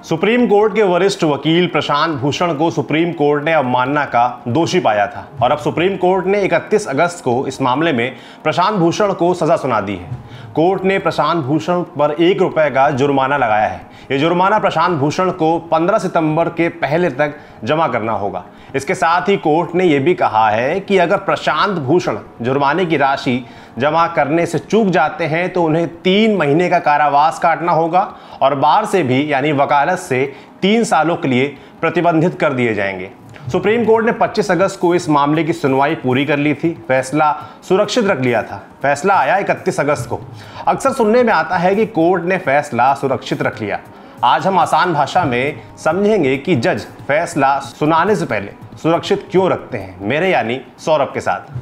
Supreme court के वरिष्ठ वकील प्रशांत भूषण को सुप्रीम कोर्ट ने अवमानना का दोषी पाया था और अब सुप्रीम कोर्ट ने 31 अगस्त को इस मामले में प्रशांत भूषण को सजा सुना दी है। कोर्ट ने प्रशांत भूषण पर ₹1 का जुर्माना लगाया है। ये जुर्माना प्रशांत भूषण को 15 सितंबर के पहले तक जमा करना होगा। इसके साथ ही कोर्ट ने यह भी कहा है कि अगर प्रशांत भूषण जुर्माने की राशि जमा करने से चूक जाते हैं तो उन्हें 3 महीने का कारावास काटना होगा और बार से भी यानी वकालत से 3 सालों के लिए प्रतिबंधित कर दिए जाएंगे। सुप्रीम कोर्ट ने 25 अगस्त को इस मामले की सुनवाई पूरी कर ली थी। फैसला सुरक्षित रख लिया था। फैसला आया 31 अगस्त को। अक्सर सुनने में आता है कि कोर्ट ने फैसला सुरक्षित रख लिया। आज हम आसान भाषा में समझेंगे कि जज फैसला सुनाने से पहले सुरक्षित क्यों रखते हैं, मेरे यानी सौरभ के साथ।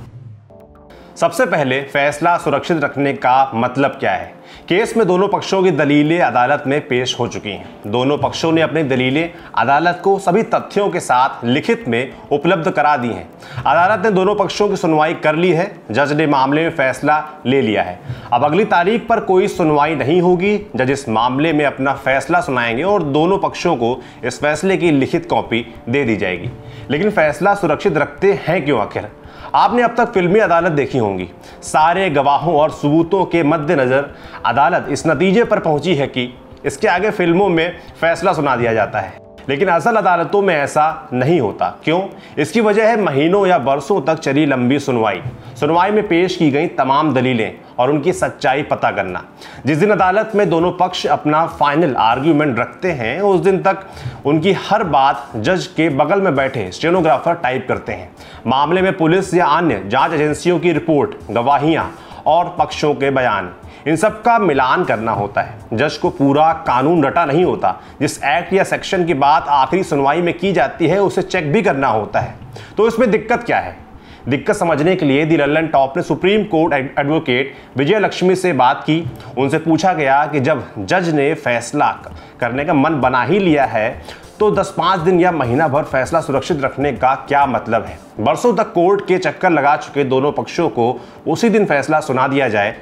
सबसे पहले फैसला सुरक्षित रखने का मतलब क्या है। केस में दोनों पक्षों की दलीलें अदालत में पेश हो चुकी हैं। दोनों पक्षों ने अपनी दलीलें अदालत को सभी तथ्यों के साथ लिखित में उपलब्ध करा दी हैं। अदालत ने दोनों पक्षों की सुनवाई कर ली है। जज ने मामले में फैसला ले लिया है। अब अगली तारीख पर कोई सुनवाई नहीं होगी। जज इस मामले में अपना फैसला सुनाएंगे और दोनों पक्षों को इस फैसले की लिखित कॉपी दे दी जाएगी। लेकिन फैसला सुरक्षित रखते हैं क्यों आखिर? आपने अब तक फिल्मी अदालत देखी होंगी। सारे गवाहों और सबूतों के मद्देनजर अदालत इस नतीजे पर पहुंची है कि इसके आगे फिल्मों में फैसला सुना दिया जाता है, लेकिन असल अदालतों में ऐसा नहीं होता। क्यों? इसकी वजह है महीनों या बरसों तक चली लंबी सुनवाई में पेश की गई तमाम दलीलें और उनकी सच्चाई पता करना। जिस दिन अदालत में दोनों पक्ष अपना फाइनल आर्ग्यूमेंट रखते हैं उस दिन तक उनकी हर बात जज के बगल में बैठे स्टेनोग्राफर टाइप करते हैं। मामले में पुलिस या अन्य जांच एजेंसियों की रिपोर्ट, गवाहियां और पक्षों के बयान, इन सब का मिलान करना होता है। जज को पूरा कानून रटा नहीं होता। जिस एक्ट या सेक्शन की बात आखिरी सुनवाई में की जाती है उसे चेक भी करना होता है। तो इसमें दिक्कत क्या है? दिक्कत समझने के लिए दी लल्लन टॉप ने सुप्रीम कोर्ट एडवोकेट विजय लक्ष्मी से बात की। उनसे पूछा गया कि जब जज ने फैसला करने का मन बना ही लिया है तो 10-5 दिन या महीना भर फैसला सुरक्षित रखने का क्या मतलब है? बरसों तक कोर्ट के चक्कर लगा चुके दोनों पक्षों को उसी दिन फैसला सुना दिया जाए।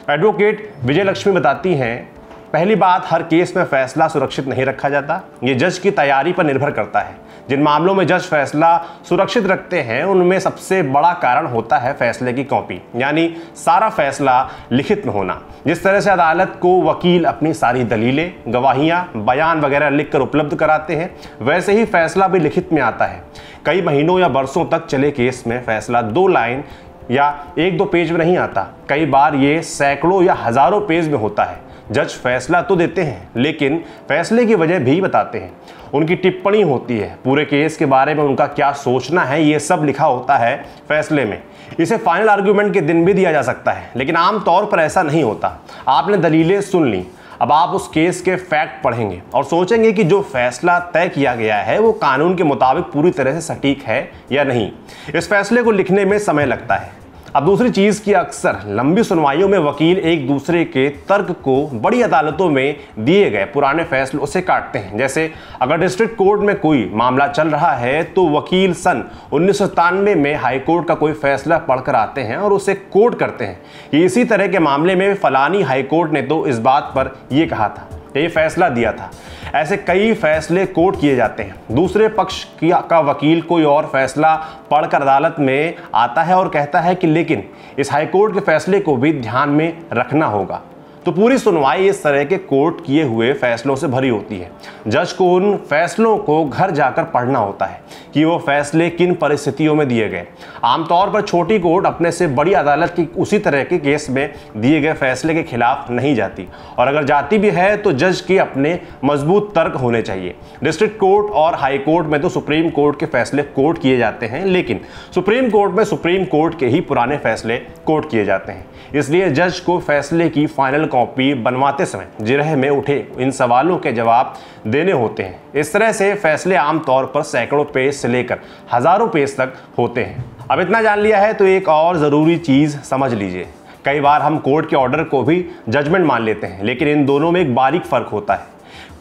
एडवोकेट विजय लक्ष्मी बताती हैं, पहली बात, हर केस में फैसला सुरक्षित नहीं रखा जाता। ये जज की तैयारी पर निर्भर करता है। जिन मामलों में जज फैसला सुरक्षित रखते हैं उनमें सबसे बड़ा कारण होता है फैसले की कॉपी, यानी सारा फैसला लिखित में होना। जिस तरह से अदालत को वकील अपनी सारी दलीलें, गवाहियां, बयान वगैरह लिखकर उपलब्ध कराते हैं, वैसे ही फैसला भी लिखित में आता है। कई महीनों या बरसों तक चले केस में फैसला 2 लाइन या 1-2 पेज में नहीं आता। कई बार ये सैकड़ों या हजारों पेज में होता है। जज फैसला तो देते हैं लेकिन फैसले की वजह भी बताते हैं। उनकी टिप्पणी होती है, पूरे केस के बारे में उनका क्या सोचना है, ये सब लिखा होता है फैसले में। इसे फाइनल आर्ग्यूमेंट के दिन भी दिया जा सकता है, लेकिन आमतौर पर ऐसा नहीं होता। आपने दलीलें सुन ली, अब आप उस केस के फैक्ट पढ़ेंगे और सोचेंगे कि जो फैसला तय किया गया है वो कानून के मुताबिक पूरी तरह से सटीक है या नहीं। इस फैसले को लिखने में समय लगता है। अब दूसरी चीज की, अक्सर लंबी सुनवाइयों में वकील एक दूसरे के तर्क को बड़ी अदालतों में दिए गए पुराने फैसलों से काटते हैं। जैसे अगर डिस्ट्रिक्ट कोर्ट में कोई मामला चल रहा है तो वकील सन 1997 में हाई कोर्ट का कोई फैसला पढ़कर आते हैं और उसे कोट करते हैं कि इसी तरह के मामले में फलानी हाई कोर्ट ने तो इस बात पर यह कहा था, ये फैसला दिया था। ऐसे कई फैसले कोर्ट किए जाते हैं। दूसरे पक्ष का वकील कोई और फैसला पढ़कर अदालत में आता है और कहता है कि लेकिन इस हाई कोर्ट के फैसले को भी ध्यान में रखना होगा। तो पूरी सुनवाई इस तरह के कोर्ट किए हुए फैसलों से भरी होती है। जज को उन फैसलों को घर जाकर पढ़ना होता है कि वो फैसले किन परिस्थितियों में दिए गए। आमतौर पर छोटी कोर्ट अपने से बड़ी अदालत की उसी तरह के केस में दिए गए फैसले के खिलाफ नहीं जाती, और अगर जाती भी है तो जज के अपने मजबूत तर्क होने चाहिए। डिस्ट्रिक्ट कोर्ट और हाई कोर्ट में तो सुप्रीम कोर्ट के फैसले कोर्ट किए जाते हैं, लेकिन सुप्रीम कोर्ट में सुप्रीम कोर्ट के ही पुराने फैसले कोर्ट किए जाते हैं। इसलिए जज को फैसले की फाइनल कॉपी बनवाते समय जिरह में उठे इन सवालों के जवाब देने होते हैं। इस तरह से फैसले आमतौर पर सैकड़ों पेज से लेकर हजारों पेज तक होते हैं। अब इतना जान लिया है तो एक और ज़रूरी चीज़ समझ लीजिए। कई बार हम कोर्ट के ऑर्डर को भी जजमेंट मान लेते हैं, लेकिन इन दोनों में एक बारीक फ़र्क होता है।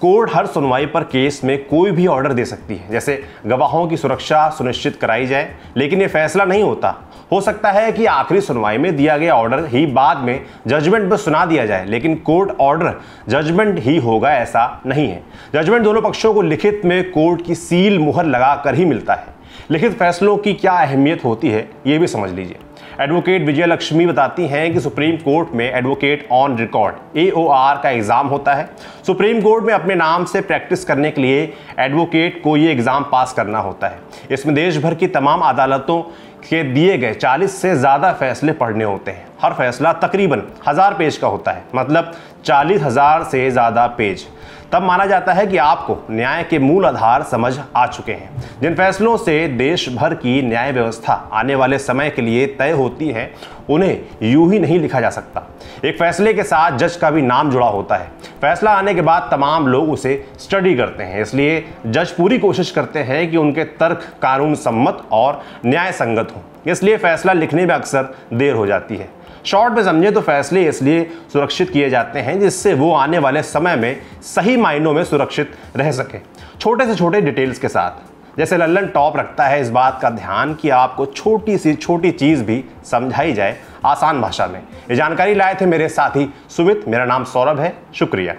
कोर्ट हर सुनवाई पर केस में कोई भी ऑर्डर दे सकती है, जैसे गवाहों की सुरक्षा सुनिश्चित कराई जाए, लेकिन ये फैसला नहीं होता। हो सकता है कि आखिरी सुनवाई में दिया गया ऑर्डर ही बाद में जजमेंट में सुना दिया जाए, लेकिन कोर्ट ऑर्डर जजमेंट ही होगा ऐसा नहीं है। जजमेंट दोनों पक्षों को लिखित में कोर्ट की सील मुहर लगाकर ही मिलता है। लिखित फैसलों की क्या अहमियत होती है ये भी समझ लीजिए। एडवोकेट विजय लक्ष्मी बताती हैं कि सुप्रीम कोर्ट में एडवोकेट ऑन रिकॉर्ड AOR का एग्जाम होता है। सुप्रीम कोर्ट में अपने नाम से प्रैक्टिस करने के लिए एडवोकेट को ये एग्जाम पास करना होता है। इसमें देश भर की तमाम अदालतों के दिए गए 40 से ज़्यादा फैसले पढ़ने होते हैं। हर फैसला तकरीबन 1000 पेज का होता है, मतलब 40,000 से ज़्यादा पेज। तब माना जाता है कि आपको न्याय के मूल आधार समझ आ चुके हैं। जिन फैसलों से देश भर की न्याय व्यवस्था आने वाले समय के लिए तय होती है, उन्हें यूं ही नहीं लिखा जा सकता। एक फैसले के साथ जज का भी नाम जुड़ा होता है। फैसला आने के बाद तमाम लोग उसे स्टडी करते हैं, इसलिए जज पूरी कोशिश करते हैं कि उनके तर्क कानून सम्मत और न्याय संगत हों। इसलिए फैसला लिखने में अक्सर देर हो जाती है। शॉर्ट में समझे तो फैसले इसलिए सुरक्षित किए जाते हैं जिससे वो आने वाले समय में सही मायनों में सुरक्षित रह सके, छोटे से छोटे डिटेल्स के साथ। जैसे लल्लन टॉप रखता है इस बात का ध्यान कि आपको छोटी सी छोटी चीज़ भी समझाई जाए आसान भाषा में। ये जानकारी लाए थे मेरे साथी सुमित। मेरा नाम सौरभ है। शुक्रिया।